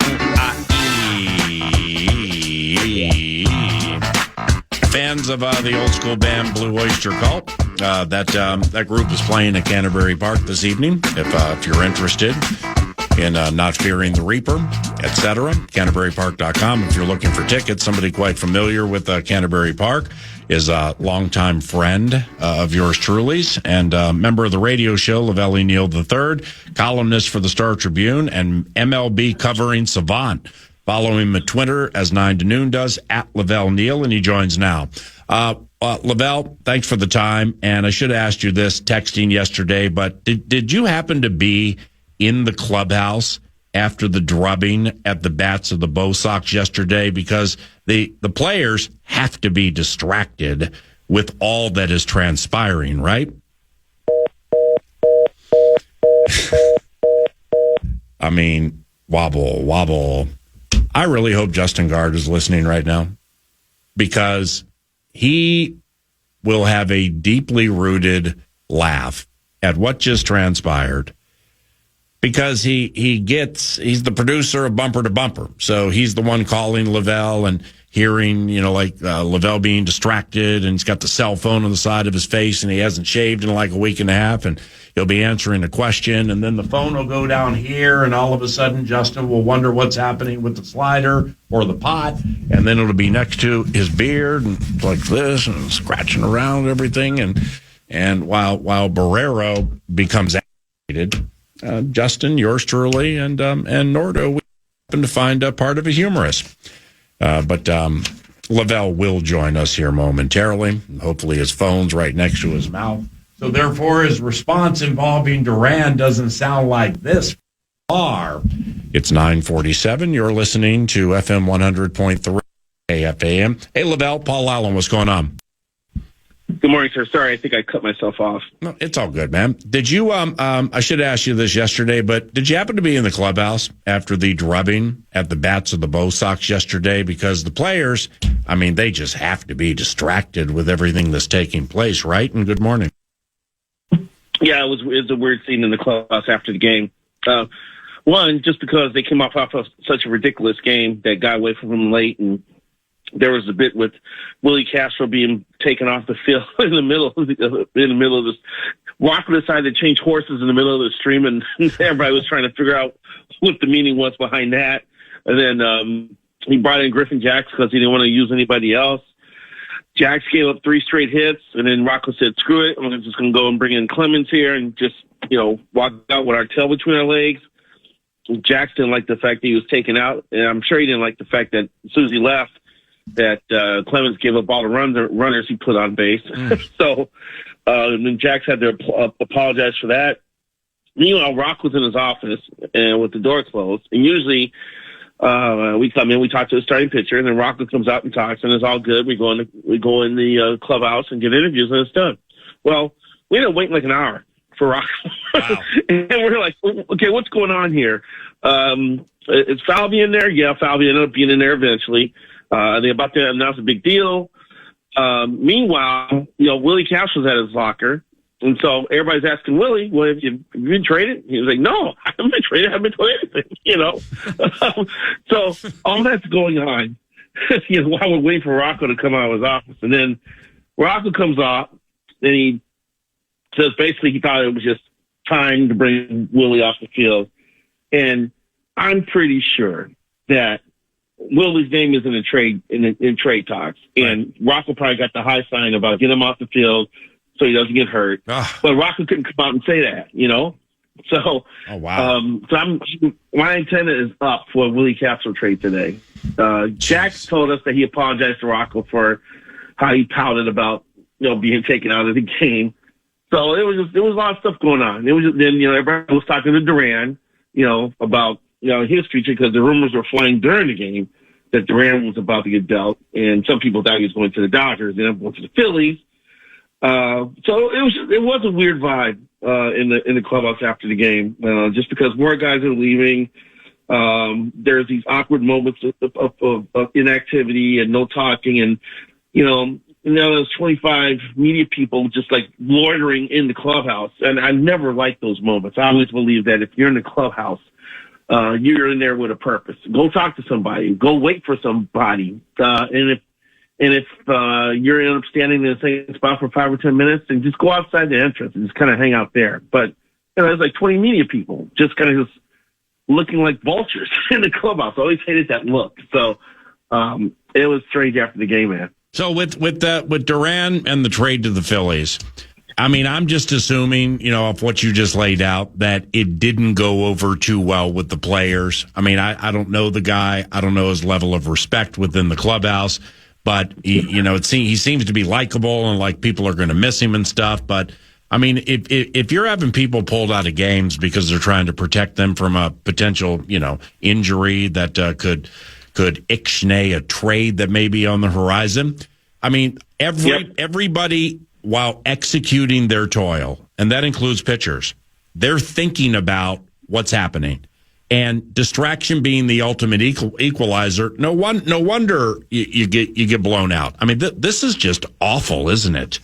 E: fans of the old school band Blue Oyster Cult. That group is playing at Canterbury Park this evening. If you're interested in not fearing the Reaper, etc., CanterburyPark.com. If you're looking for tickets, somebody quite familiar with Canterbury Park is a longtime friend of yours truly's and member of the radio show, Lavelle Neal III, columnist for the Star Tribune and MLB covering savant. Follow him at Twitter, as 9 to Noon does, at Lavelle Neal, and he joins now. Lavelle, thanks for the time. And I should have asked you this texting yesterday, but did you happen to be in the clubhouse after the drubbing at the bats of the Bo Sox yesterday? Because the players have to be distracted with all that is transpiring, right? I mean, wobble. I really hope Justin Gard is listening right now, because he will have a deeply rooted laugh at what just transpired, because he's the producer of Bumper to Bumper. So he's the one calling Lavelle and hearing, Lavelle being distracted, and he's got the cell phone on the side of his face, and he hasn't shaved in like a week and a half, and he'll be answering a question, and then the phone will go down here, and all of a sudden Justin will wonder what's happening with the slider or the pot, and then it'll be next to his beard and like this, and scratching around everything, and while Barrero becomes agitated, Justin, yours truly, and Nordo, we happen to find a part of a humorous. But Lavelle will join us here momentarily. Hopefully his phone's right next to his mouth. So therefore, his response involving Duran doesn't sound like this far. It's 9:47. You're listening to FM 100.3 KFAN. Hey, Lavelle, Paul Allen, what's going on?
P: Good morning, sir. Sorry, I think I cut myself off.
E: No, it's all good, man. Did you, I should have asked you this yesterday, but did you happen to be in the clubhouse after the drubbing at the bats of the Bo Sox yesterday? Because the players, I mean, they just have to be distracted with everything that's taking place, right? And good morning.
P: Yeah, it was a weird scene in the clubhouse after the game. One, just because they came off of such a ridiculous game that got away from them late, and there was a bit with Willie Castro being taken off the field in the middle of this. Rocco decided to change horses in the middle of the stream, and everybody was trying to figure out what the meaning was behind that. And then he brought in Griffin Jacks because he didn't want to use anybody else. Jacks gave up 3 straight hits, and then Rocco said, screw it, I'm just going to go and bring in Clemens here and just, walk out with our tail between our legs. Jacks didn't like the fact that he was taken out, and I'm sure he didn't like the fact that as soon as he left, that Clemens gave up all the runners he put on base. So then Jacks had to apologize for that. Meanwhile, Rock was in his office and with the door closed. And usually we come in, we talk to the starting pitcher, and then Rocco comes out and talks, and it's all good. We go in the clubhouse and get interviews, and it's done. Well, we ended up waiting like an hour for Rocco. Wow. And we're like, okay, what's going on here? Is Falvey in there? Yeah, Falvey ended up being in there eventually. They're about to announce a big deal. Meanwhile, Willie Castro's at his locker. And so everybody's asking Willie, well, have you been traded? He was like, no, I haven't been traded. I haven't been told anything, So all that's going on, while we're waiting for Rocco to come out of his office. And then Rocco comes off, and he says basically he thought it was just time to bring Willie off the field. And I'm pretty sure that Willie's name is in trade talks, and Rocco probably got the high sign about get him off the field so he doesn't get hurt. But Rocco couldn't come out and say that, So,
E: oh, wow.
P: My antenna is up for a Willie Castro trade today. Jack told us that he apologized to Rocco for how he pouted about being taken out of the game. So there was a lot of stuff going on. It was then everybody was talking to Duran, about his future, because the rumors were flying during the game that Duran was about to get dealt, and some people thought he was going to the Dodgers, then going to the Phillies. So it was a weird vibe in the clubhouse after the game, just because more guys are leaving. There's these awkward moments of inactivity and no talking, and there's 25 media people just like loitering in the clubhouse, and I never liked those moments. I always believe that if you're in the clubhouse, you're in there with a purpose. Go talk to somebody. Go wait for somebody. And if you're end up standing in the same spot for 5 or 10 minutes, then just go outside the entrance and just kind of hang out there. But there's like 20 media people just kind of just looking like vultures in the clubhouse. I always hated that look. So it was strange after the game, man.
E: So with Duran and the trade to the Phillies, I mean, I'm just assuming, of what you just laid out, that it didn't go over too well with the players. I mean, I don't know the guy. I don't know his level of respect within the clubhouse, but he seems to be likable and like people are going to miss him and stuff. But I mean, if you're having people pulled out of games because they're trying to protect them from a potential, injury that could ixnay a trade that may be on the horizon. I mean, everybody, while executing their toil, and that includes pitchers, they're thinking about what's happening. And distraction being the ultimate equalizer, no wonder you get blown out. I mean, this is just awful, isn't it?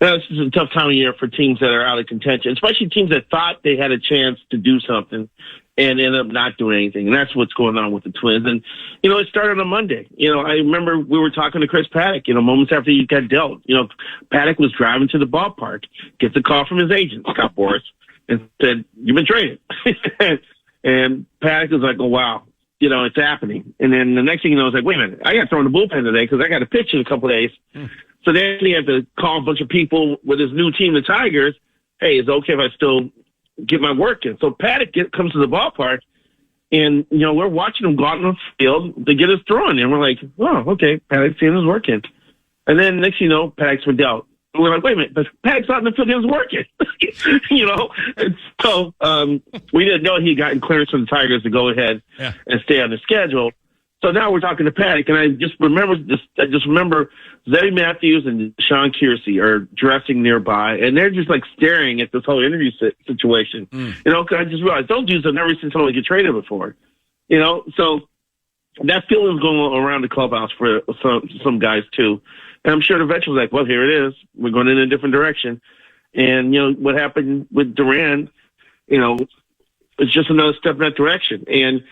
P: This is a tough time of year for teams that are out of contention, especially teams that thought they had a chance to do something and end up not doing anything. And that's what's going on with the Twins. And, it started on Monday. I remember we were talking to Chris Paddock, moments after he got dealt. Paddock was driving to the ballpark, gets a call from his agent, Scott Boras, and said, "You've been traded." And Paddock was like, "Oh, wow, it's happening." And then the next thing you know, I was like, "Wait a minute, I got thrown in the bullpen today because I got to pitch in a couple of days." So then he had to call a bunch of people with his new team, the Tigers. Hey, is it okay if I still get my work in? So Paddock comes to the ballpark, And, we're watching him go out on the field to get his throw in. And we're like, oh, okay, Paddock's seeing his working. And then next you know, Paddock's been dealt. And we're like, wait a minute, but Paddock's out in the field, he was working. And so we didn't know he had gotten clearance from the Tigers to go ahead and stay on the schedule. So now we're talking to Paddock, and I just remember Zeddy Matthews and Sean Kiersey are dressing nearby, and they're just like staring at this whole interview situation. Because I just realized those dudes have never seen someone get traded before. So that feeling is going around the clubhouse for some guys too. And I'm sure the veterans like, well, here it is. We're going in a different direction. And, what happened with Duran, it's just another step in that direction. And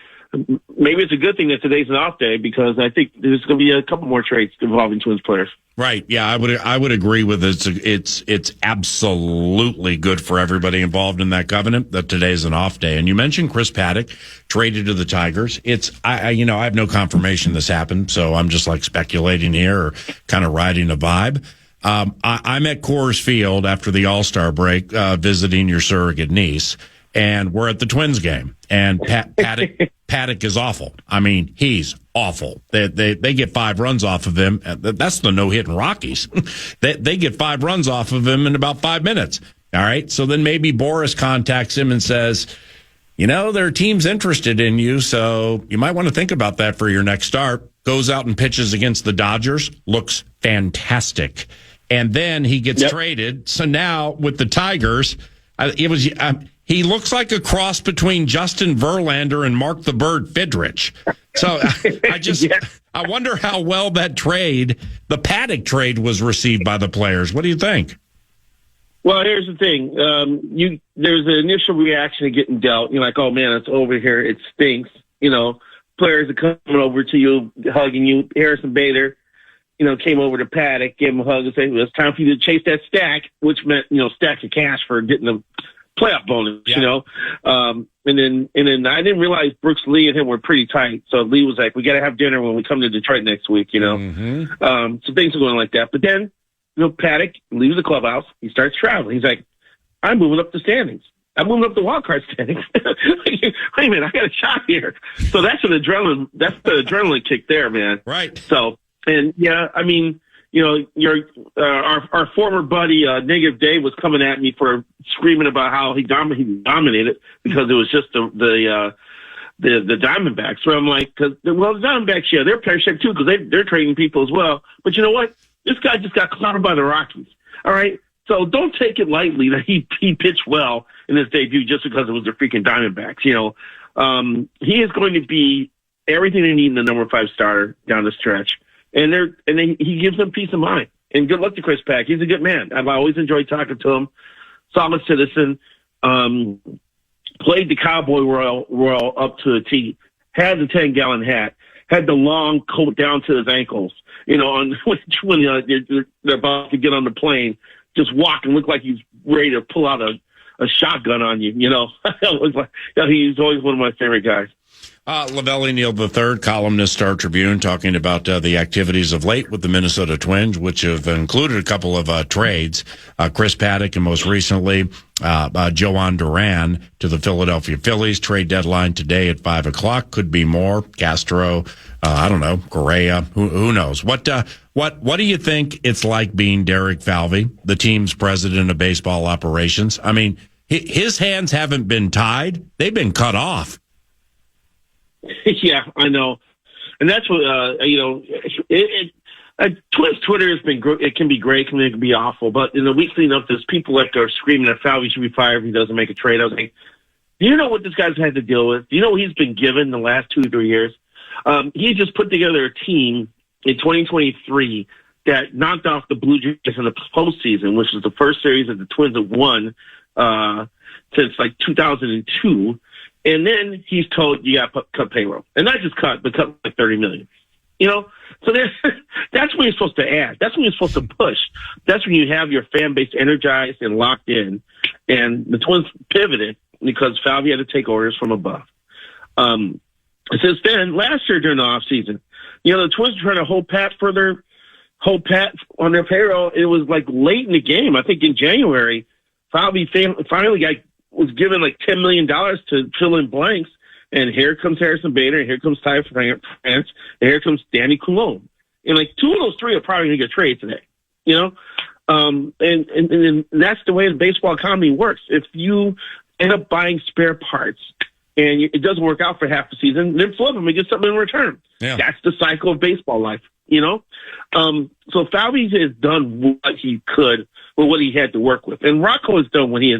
P: maybe it's a good thing that today's an off day, because I think there's going to be a couple more trades involving Twins players.
E: Right. Yeah, I would agree with it. It's absolutely good for everybody involved in that covenant that today's an off day. And you mentioned Chris Paddock traded to the Tigers. I have no confirmation this happened, so I'm just like speculating here or kind of riding a vibe. I'm at Coors Field after the All-Star break, visiting your surrogate niece, and we're at the Twins game. And Paddock is awful. I mean, he's awful. They get 5 runs off of him. That's the no-hit in Rockies. They get 5 runs off of him in about 5 minutes. All right. So then maybe Boris contacts him and says, there are teams interested in you, so you might want to think about that for your next start. Goes out and pitches against the Dodgers. Looks fantastic. And then he gets traded. So now with the Tigers, he looks like a cross between Justin Verlander and Mark the Bird Fidrich. So I wonder how well that trade, the Paddock trade, was received by the players. What do you think?
P: Well, here's the thing. There's an initial reaction to getting dealt. You're like, oh, man, it's over here. It stinks. Players are coming over to you, hugging you. Harrison Bader, came over to Paddock, gave him a hug and said, well, it's time for you to chase that stack, which meant, stacks of cash for getting the playoff bonus, and then I didn't realize Brooks Lee and him were pretty tight. So Lee was like, we got to have dinner when we come to Detroit next week, So things are going like that. But then, Paddock leaves the clubhouse. He starts traveling. He's like, I'm moving up the standings. I'm moving up the wild card standings. Wait a minute, I got a shot here. So that's the adrenaline kick there, man.
E: Right.
P: So, and our former buddy, Negative Dave, was coming at me for screaming about how he dominated because it was just the Diamondbacks. So I'm like, the Diamondbacks, they're pear-shaped too, because they're trading people as well. But you know what? This guy just got clobbered by the Rockies. All right? So don't take it lightly that he pitched well in his debut just because it was the freaking Diamondbacks. He is going to be everything they need in the number 5 starter down the stretch. And he gives them peace of mind. And good luck to Chris Paddock. He's a good man. I've always enjoyed talking to him. Solid citizen. Played the Cowboy Royal up to a T. Had the 10-gallon hat. Had the long coat down to his ankles. When they're about to get on the plane, just walk and look like he's ready to pull out a shotgun on you. It was like, he's always one of my favorite guys.
E: Lavelle Neal III, columnist, Star Tribune, talking about the activities of late with the Minnesota Twins, which have included a couple of trades. Chris Paddock and most recently Joan Duran to the Philadelphia Phillies. Trade deadline today at 5:00. Could be more. Castro, I don't know, Correa, who knows? What do you think it's like being Derek Falvey, the team's president of baseball operations? I mean, his hands haven't been tied; they've been cut off.
P: Yeah, I know. And that's what, Twins Twitter has been great. It can be great, it can be awful. But in the weeks leading up, there's people that are screaming that Falvey should be fired if he doesn't make a trade. I was like, do you know what this guy's had to deal with? Do you know what he's been given the last 2-3 years? He just put together a team in 2023 that knocked off the Blue Jays in the postseason, which is the first series that the Twins have won since like 2002. And then he's told you got to cut payroll, and not just cut, but cut like $30 million. So that's when you're supposed to add. That's when you're supposed to push. That's when you have your fan base energized and locked in. And the Twins pivoted because Falvey had to take orders from above. Since then, last year during the offseason, the Twins were trying to hold Pat on their payroll. It was like late in the game. I think in January, Falvey finally was given like $10 million to fill in blanks, And here comes Harrison Bader, and here comes Ty France, and here comes Danny Coulomb. And like 2 of those 3 are probably going to get traded today, you know? And that's the way the baseball economy works. If you end up buying spare parts and it doesn't work out for half the season, then flip them and get something in return.
E: Yeah.
P: That's the cycle of baseball life, you know? So Falvey has done what he could with what he had to work with. And Rocco has done what he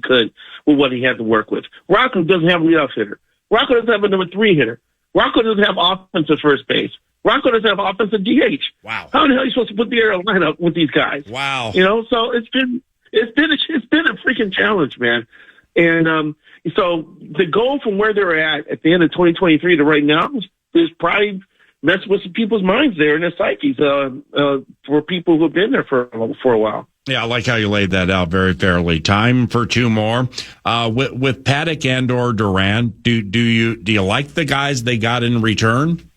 P: could with what he had to work with. Rocco doesn't have a leadoff hitter. Rocco doesn't have a number 3 hitter. Rocco doesn't have offensive first base. Rocco doesn't have offensive DH.
E: Wow.
P: How the hell are you supposed to put the air lineup with these guys?
E: Wow.
P: You know, so it's been a freaking challenge, man. And so the goal from where they're at the end of 2023 to right now is probably messing with some people's minds there in their psyches for people who have been there for a while.
E: Yeah, I like how you laid that out very fairly. Time for 2 more. With Paddock and or Duran, do you like the guys they got in return?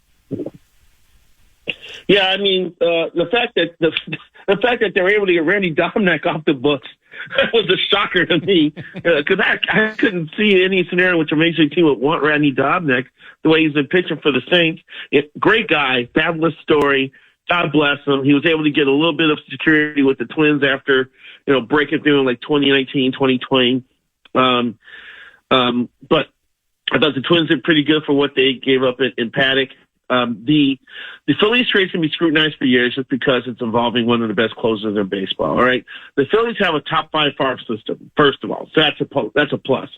P: Yeah, I mean, the fact that the fact that they were able to get Randy Dominic off the books was a shocker to me, because I couldn't see any scenario in which a major league team would want Randy Dominic the way he's been pitching for the Saints. Great guy, fabulous story. God bless him. He was able to get a little bit of security with the Twins after, breaking through in like 2019, 2020. But I thought the Twins did pretty good for what they gave up in Paddock. The Phillies trade can be scrutinized for years just because it's involving one of the best closers in baseball. All right. The Phillies have a top 5 farm system, first of all. So that's a plus.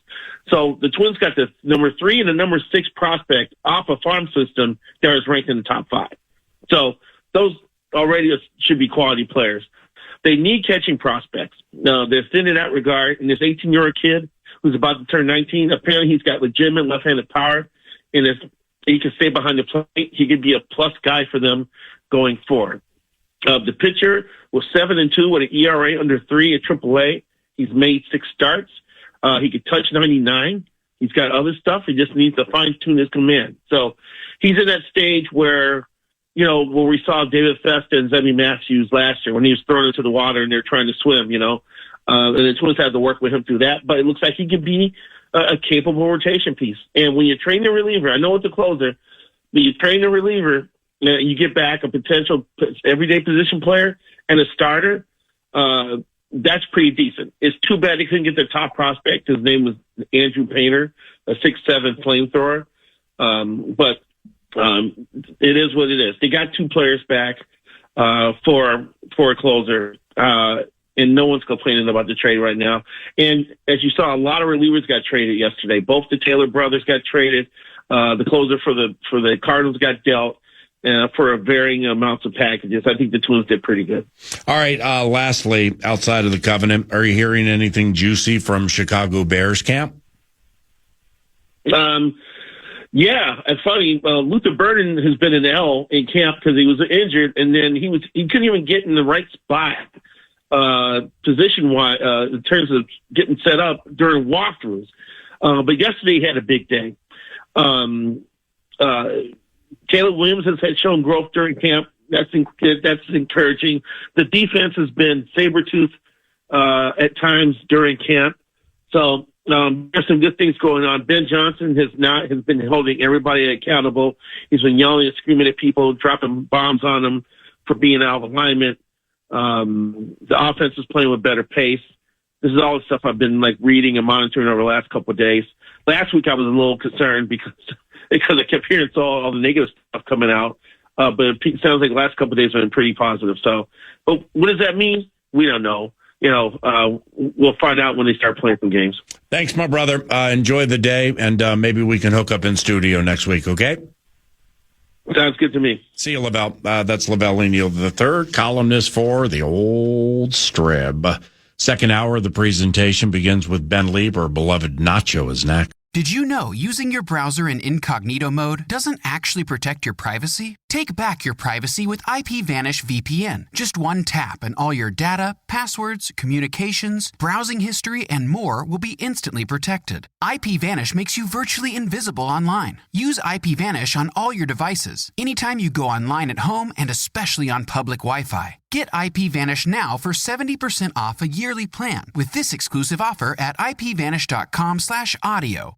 P: So the Twins got the number 3 and the number 6 prospect off a farm system that is ranked in the top 5. So those already should be quality players. They need catching prospects. They're thin in that regard. And this 18-year-old kid who's about to turn 19, apparently he's got legitimate left-handed power. And if he can stay behind the plate, he could be a plus guy for them going forward. The pitcher was 7-2 with an ERA under 3 at AAA. He's made 6 starts. He could touch 99. He's got other stuff. He just needs to fine-tune his command. So he's in that stage where, where we saw David Festa and Zebby Matthews last year when he was thrown into the water and they're trying to swim, and the Twins had to work with him through that. But it looks like he could be a capable rotation piece. And when you train the reliever, I know it's a closer, but you train the reliever, you get back a potential everyday position player and a starter. That's pretty decent. It's too bad they couldn't get their top prospect. His name was Andrew Painter, a 6'7" flamethrower. But it is what it is. They got 2 players back for a closer. And no one's complaining about the trade right now. And as you saw, a lot of relievers got traded yesterday. Both the Taylor brothers got traded. The closer for the Cardinals got dealt for varying amounts of packages. I think the Twins did pretty good. All right.
E: Lastly, outside of the Covenant, are you hearing anything juicy from Chicago Bears camp?
P: Yeah, it's funny. Luther Burden has been an L in camp because he was injured, and then he couldn't even get in the right spot. Position-wise, in terms of getting set up during walkthroughs. But yesterday he had a big day. Caleb Williams has shown growth during camp. That's encouraging. The defense has been saber-tooth at times during camp. So there's some good things going on. Ben Johnson has been holding everybody accountable. He's been yelling and screaming at people, dropping bombs on them for being out of alignment. The offense is playing with better pace. This is all the stuff I've been reading and monitoring over the last couple of days. Last week I was a little concerned because I kept hearing all the negative stuff coming out. But it sounds like the last couple of days have been pretty positive. So, but what does that mean? We don't know. We'll find out when they start playing some games.
E: Thanks, my brother. Enjoy the day, and maybe we can hook up in studio next week. Okay.
P: Sounds good to me.
E: See you, Lavelle. That's Lavelle Neal III, columnist for the Old Strib. Second hour of the presentation begins with Ben Lieber. Beloved Nacho is next.
B: Did you know using your browser in incognito mode doesn't actually protect your privacy? Take back your privacy with IPVanish VPN. Just one tap and all your data, passwords, communications, browsing history, and more will be instantly protected. IPVanish makes you virtually invisible online. Use IPVanish on all your devices, anytime you go online at home and especially on public Wi-Fi. Get IPVanish now for 70% off a yearly plan with this exclusive offer at IPVanish.com/audio.